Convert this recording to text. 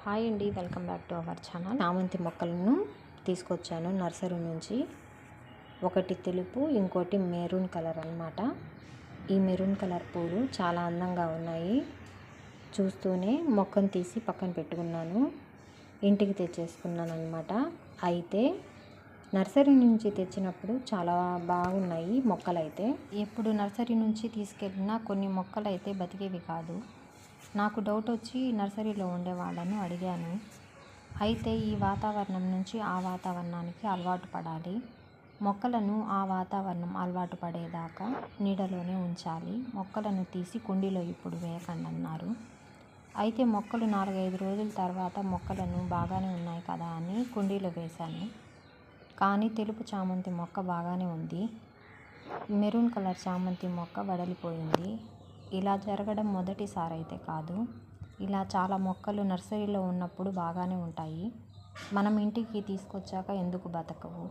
Hi అండి, welcome back to our channel. చామంతి మొక్కలను తీసుకొచ్చాను నర్సరీ నుంచి. ఒకటి తెలుపు, ఇంకోటి మెరూన్ కలర్ అన్నమాట. ఈ మెరూన్ కలర్ పూలు చాలా అందంగా ఉన్నాయి. చూస్తూనే మొక్కను తీసి పక్కన పెట్టుకున్నాను, ఇంటికి తెచ్చేసుకున్నాను అన్నమాట. అయితే నర్సరీ నుంచి తెచ్చినప్పుడు చాలా బాగున్నాయి మొక్కలు. అయితే ఎప్పుడు నర్సరీ నుంచి తీసుకెళ్ళినా కొన్ని మొక్కలు అయితే బతికేవి కాదు. నాకు డౌట్ వచ్చి నర్సరీలో ఉండే వాళ్ళను అడిగాను. అయితే ఈ వాతావరణం నుంచి ఆ వాతావరణానికి అలవాటు పడాలి, మొక్కలను ఆ వాతావరణం అలవాటు పడేదాకా నీడలోనే ఉంచాలి, మొక్కలను తీసి కుండీలో ఇప్పుడు వేయకండి అన్నారు. అయితే మొక్కలు 4-5 రోజుల తర్వాత మొక్కలను బాగానే ఉన్నాయి కదా అని కుండీలో వేశాను. కానీ తెలుపు చామంతి మొక్క బాగానే ఉంది, మెరూన్ కలర్ చామంతి మొక్క వడలిపోయింది. ఇలా జరగడం మొదటిసారి అయితే కాదు. ఇలా చాలా మొక్కలు నర్సరీలో ఉన్నప్పుడు బాగానే ఉంటాయి, మనం ఇంటికి తీసుకొచ్చాక ఎందుకు బతకవు?